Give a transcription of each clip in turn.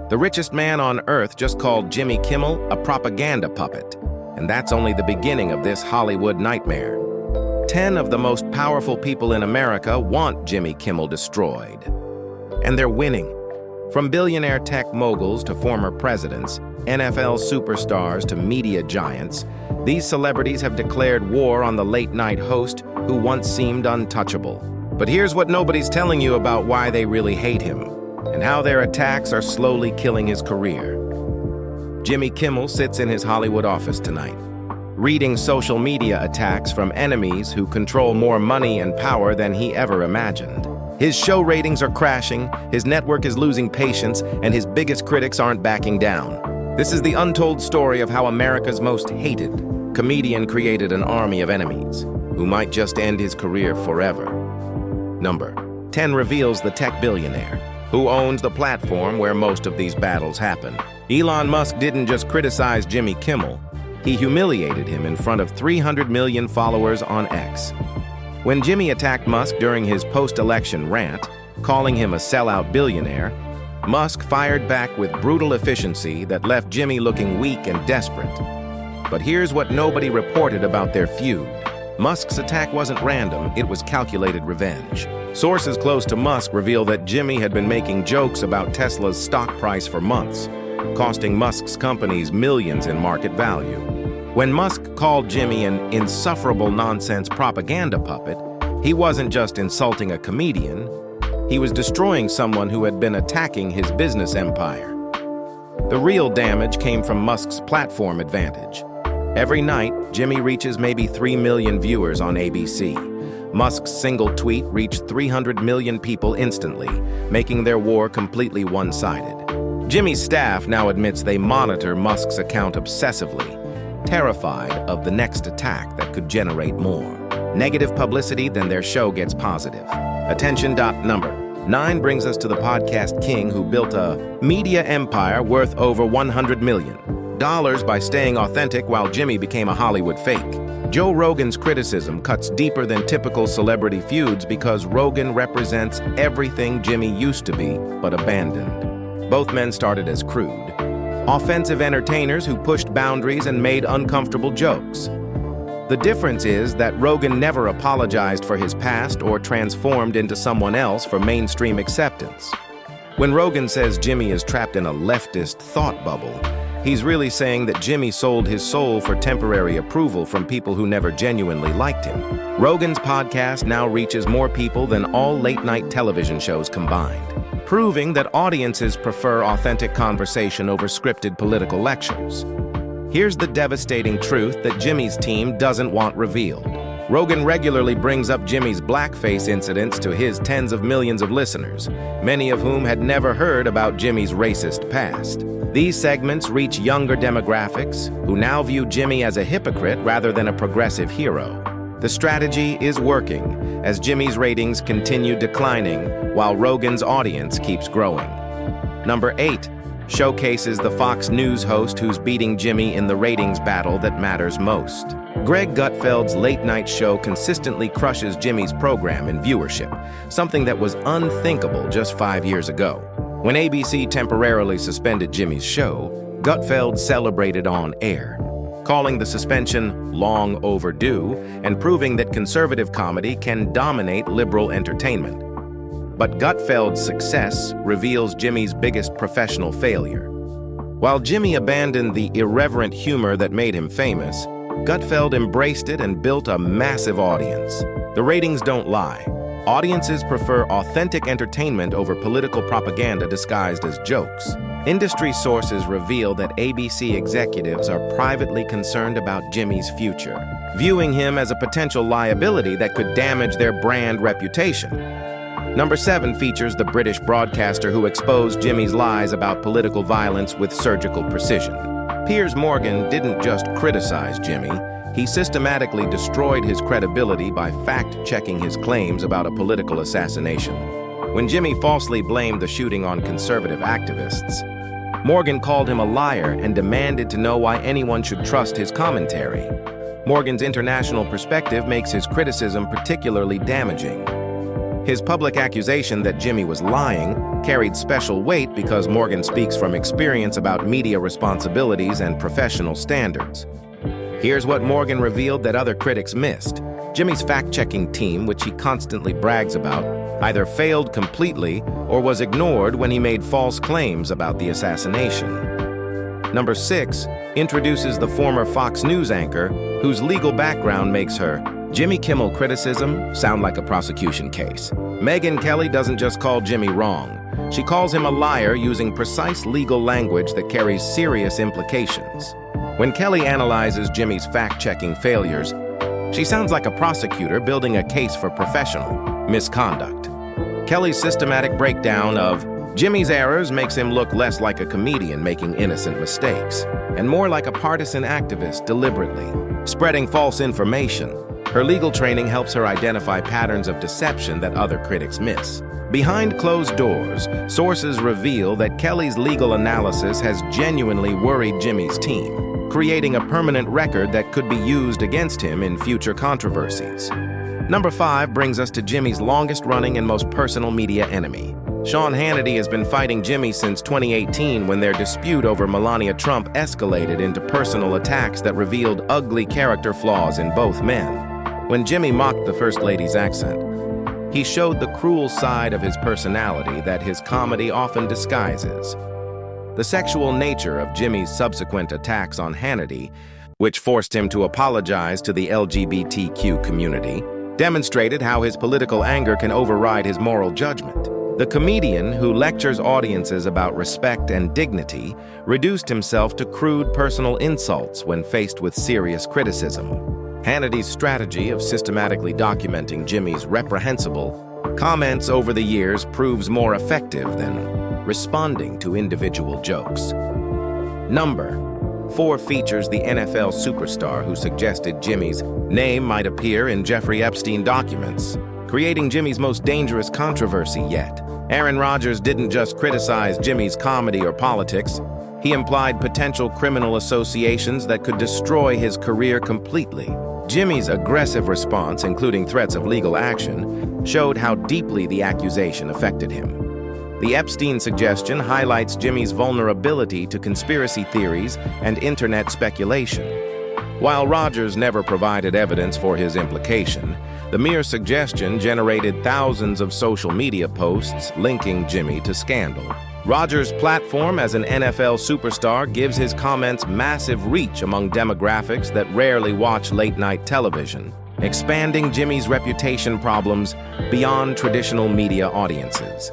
The richest man on earth just called Jimmy Kimmel a propaganda puppet, and that's only the beginning of this Hollywood nightmare. 10 of the most powerful people in America want Jimmy Kimmel destroyed. And they're winning. From billionaire tech moguls to former presidents, NFL superstars to media giants, these celebrities have declared war on the late-night host who once seemed untouchable. But here's what nobody's telling you about why they really hate him, and how their attacks are slowly killing his career. Jimmy Kimmel sits in his Hollywood office tonight, reading social media attacks from enemies who control more money and power than he ever imagined. His show ratings are crashing, his network is losing patience, and his biggest critics aren't backing down. This is the untold story of how America's most hated comedian created an army of enemies who might just end his career forever. Number 10 reveals the tech billionaire who owns the platform where most of these battles happen. Elon Musk didn't just criticize Jimmy Kimmel, he humiliated him in front of 300 million followers on X. When Jimmy attacked Musk during his post-election rant, calling him a sellout billionaire, Musk fired back with brutal efficiency that left Jimmy looking weak and desperate. But here's what nobody reported about their feud. Musk's attack wasn't random, it was calculated revenge. Sources close to Musk reveal that Jimmy had been making jokes about Tesla's stock price for months, costing Musk's companies millions in market value. When Musk called Jimmy an insufferable nonsense propaganda puppet, he wasn't just insulting a comedian, he was destroying someone who had been attacking his business empire. The real damage came from Musk's platform advantage. Every night, Jimmy reaches maybe 3 million viewers on ABC. Musk's single tweet reached 300 million people instantly, making their war completely one-sided. Jimmy's staff now admits they monitor Musk's account obsessively, terrified of the next attack that could generate more negative publicity than their show gets positive. Attention. Number 9 brings us to the podcast king who built a media empire worth over $100 million by staying authentic while Jimmy became a Hollywood fake. Joe Rogan's criticism cuts deeper than typical celebrity feuds because Rogan represents everything Jimmy used to be but abandoned. Both men started as crude, offensive entertainers who pushed boundaries and made uncomfortable jokes. The difference is that Rogan never apologized for his past or transformed into someone else for mainstream acceptance. When Rogan says Jimmy is trapped in a leftist thought bubble, he's really saying that Jimmy sold his soul for temporary approval from people who never genuinely liked him. Rogan's podcast now reaches more people than all late-night television shows combined, proving that audiences prefer authentic conversation over scripted political lectures. Here's the devastating truth that Jimmy's team doesn't want revealed. Rogan regularly brings up Jimmy's blackface incidents to his tens of millions of listeners, many of whom had never heard about Jimmy's racist past. These segments reach younger demographics, who now view Jimmy as a hypocrite rather than a progressive hero. The strategy is working, as Jimmy's ratings continue declining, while Rogan's audience keeps growing. Number 8 showcases the Fox News host who's beating Jimmy in the ratings battle that matters most. Greg Gutfeld's late-night show consistently crushes Jimmy's program in viewership, something that was unthinkable just 5 years ago. When ABC temporarily suspended Jimmy's show, Gutfeld celebrated on air, calling the suspension long overdue and proving that conservative comedy can dominate liberal entertainment. But Gutfeld's success reveals Jimmy's biggest professional failure. While Jimmy abandoned the irreverent humor that made him famous, Gutfeld embraced it and built a massive audience. The ratings don't lie. Audiences prefer authentic entertainment over political propaganda disguised as jokes. Industry sources reveal that ABC executives are privately concerned about Jimmy's future, viewing him as a potential liability that could damage their brand reputation. Number 7 features the British broadcaster who exposed Jimmy's lies about political violence with surgical precision. Piers Morgan didn't just criticize Jimmy, he systematically destroyed his credibility by fact-checking his claims about a political assassination. When Jimmy falsely blamed the shooting on conservative activists, Morgan called him a liar and demanded to know why anyone should trust his commentary. Morgan's international perspective makes his criticism particularly damaging. His public accusation that Jimmy was lying carried special weight because Morgan speaks from experience about media responsibilities and professional standards. Here's what Morgan revealed that other critics missed. Jimmy's fact-checking team, which he constantly brags about, either failed completely or was ignored when he made false claims about the assassination. Number 6 introduces the former Fox News anchor, whose legal background makes her Jimmy Kimmel criticism sound like a prosecution case. Megyn Kelly doesn't just call Jimmy wrong. She calls him a liar using precise legal language that carries serious implications. When Kelly analyzes Jimmy's fact-checking failures, she sounds like a prosecutor building a case for professional misconduct. Kelly's systematic breakdown of Jimmy's errors makes him look less like a comedian making innocent mistakes, and more like a partisan activist deliberately spreading false information. Her legal training helps her identify patterns of deception that other critics miss. Behind closed doors, sources reveal that Kelly's legal analysis has genuinely worried Jimmy's team, creating a permanent record that could be used against him in future controversies. Number 5 brings us to Jimmy's longest-running and most personal media enemy. Sean Hannity has been fighting Jimmy since 2018 when their dispute over Melania Trump escalated into personal attacks that revealed ugly character flaws in both men. When Jimmy mocked the First Lady's accent, he showed the cruel side of his personality that his comedy often disguises. The sexual nature of Jimmy's subsequent attacks on Hannity, which forced him to apologize to the LGBTQ community, demonstrated how his political anger can override his moral judgment. The comedian, who lectures audiences about respect and dignity, reduced himself to crude personal insults when faced with serious criticism. Hannity's strategy of systematically documenting Jimmy's reprehensible comments over the years proves more effective than responding to individual jokes. Number 4 features the NFL superstar who suggested Jimmy's name might appear in Jeffrey Epstein documents, creating Jimmy's most dangerous controversy yet. Aaron Rodgers didn't just criticize Jimmy's comedy or politics, he implied potential criminal associations that could destroy his career completely. Jimmy's aggressive response, including threats of legal action, showed how deeply the accusation affected him. The Epstein suggestion highlights Jimmy's vulnerability to conspiracy theories and internet speculation. While Rodgers never provided evidence for his implication, the mere suggestion generated thousands of social media posts linking Jimmy to scandal. Rodgers' platform as an NFL superstar gives his comments massive reach among demographics that rarely watch late-night television, expanding Jimmy's reputation problems beyond traditional media audiences.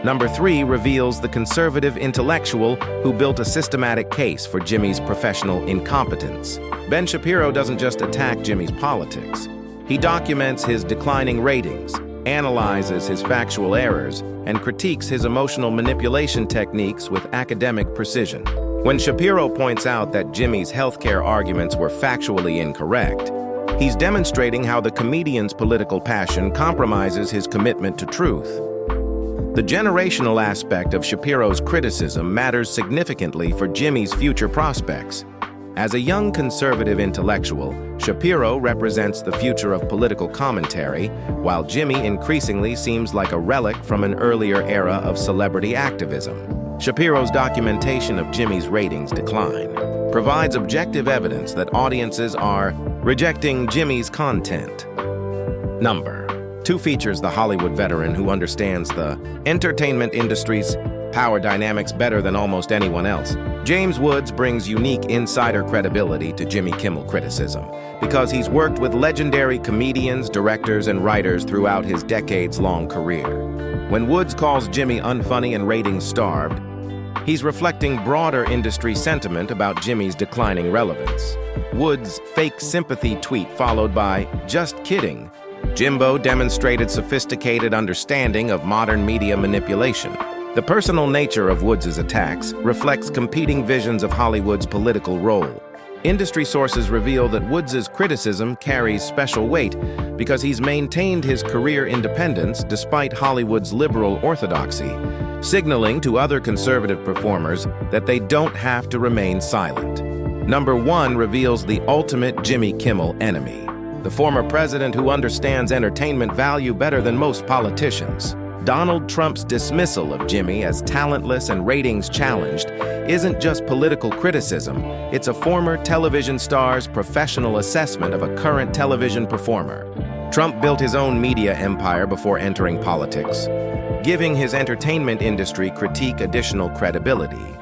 Number 3 reveals the conservative intellectual who built a systematic case for Jimmy's professional incompetence. Ben Shapiro doesn't just attack Jimmy's politics. He documents his declining ratings, analyzes his factual errors, and critiques his emotional manipulation techniques with academic precision. When Shapiro points out that Jimmy's healthcare arguments were factually incorrect, he's demonstrating how the comedian's political passion compromises his commitment to truth. The generational aspect of Shapiro's criticism matters significantly for Jimmy's future prospects. As a young conservative intellectual, Shapiro represents the future of political commentary, while Jimmy increasingly seems like a relic from an earlier era of celebrity activism. Shapiro's documentation of Jimmy's ratings decline provides objective evidence that audiences are rejecting Jimmy's content. Number 2 features the Hollywood veteran who understands the entertainment industry's power dynamics better than almost anyone else. James Woods brings unique insider credibility to Jimmy Kimmel criticism because he's worked with legendary comedians, directors, and writers throughout his decades-long career. When Woods calls Jimmy unfunny and ratings-starved, he's reflecting broader industry sentiment about Jimmy's declining relevance. Woods' fake sympathy tweet followed by, "Just kidding," Jimbo demonstrated sophisticated understanding of modern media manipulation. The personal nature of Woods' attacks reflects competing visions of Hollywood's political role. Industry sources reveal that Woods' criticism carries special weight because he's maintained his career independence despite Hollywood's liberal orthodoxy, signaling to other conservative performers that they don't have to remain silent. Number 1 reveals the ultimate Jimmy Kimmel enemy. the former president who understands entertainment value better than most politicians. Donald Trump's dismissal of Jimmy as talentless and ratings challenged isn't just political criticism, it's a former television star's professional assessment of a current television performer. Trump built his own media empire before entering politics, giving his entertainment industry critique additional credibility.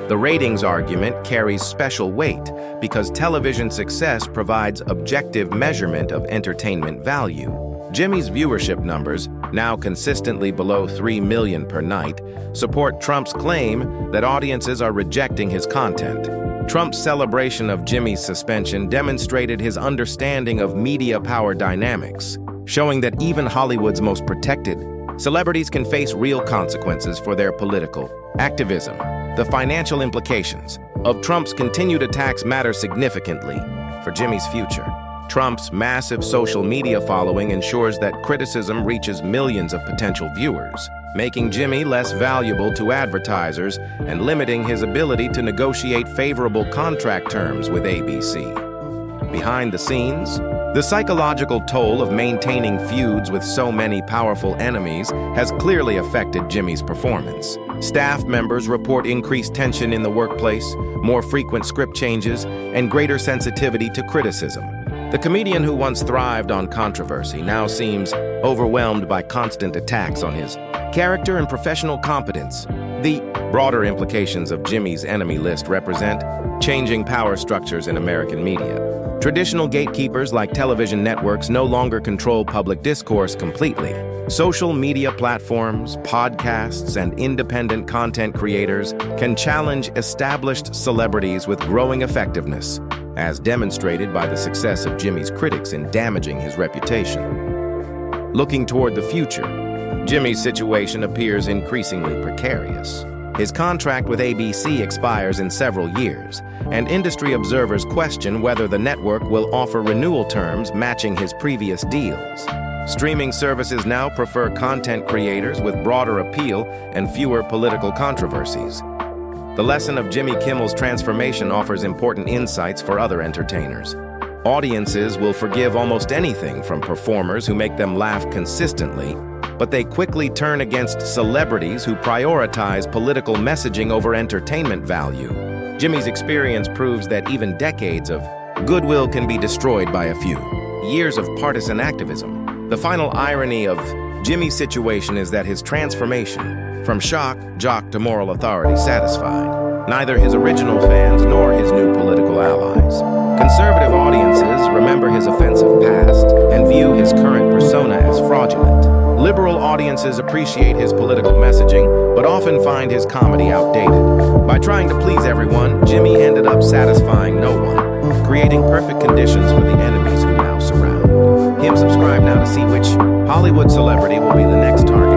The ratings argument carries special weight because television success provides objective measurement of entertainment value. Jimmy's viewership numbers, now consistently below 3 million per night, support Trump's claim that audiences are rejecting his content. Trump's celebration of Jimmy's suspension demonstrated his understanding of media power dynamics, showing that even Hollywood's most protected celebrities can face real consequences for their political activism. The financial implications of Trump's continued attacks matter significantly for Jimmy's future. Trump's massive social media following ensures that criticism reaches millions of potential viewers, making Jimmy less valuable to advertisers and limiting his ability to negotiate favorable contract terms with ABC. Behind the scenes, the psychological toll of maintaining feuds with so many powerful enemies has clearly affected Jimmy's performance. Staff members report increased tension in the workplace, more frequent script changes, and greater sensitivity to criticism. The comedian who once thrived on controversy now seems overwhelmed by constant attacks on his character and professional competence. The broader implications of Jimmy's enemy list represent changing power structures in American media. Traditional gatekeepers like television networks no longer control public discourse completely. Social media platforms, podcasts, and independent content creators can challenge established celebrities with growing effectiveness, as demonstrated by the success of Jimmy's critics in damaging his reputation. Looking toward the future, Jimmy's situation appears increasingly precarious. His contract with ABC expires in several years, and industry observers question whether the network will offer renewal terms matching his previous deals. Streaming services now prefer content creators with broader appeal and fewer political controversies. The lesson of Jimmy Kimmel's transformation offers important insights for other entertainers. Audiences will forgive almost anything from performers who make them laugh consistently, but they quickly turn against celebrities who prioritize political messaging over entertainment value. Jimmy's experience proves that even decades of goodwill can be destroyed by a few years of partisan activism. The final irony of Jimmy's situation is that his transformation from shock jock to moral authority satisfied neither his original fans nor his new political allies. Conservative audiences remember his offensive past and view his current persona as fraudulent. Liberal audiences appreciate his political messaging, but often find his comedy outdated. By trying to please everyone, Jimmy ended up satisfying no one, creating perfect conditions for the enemies who now surround him. Subscribe now to see which Hollywood celebrity will be the next target.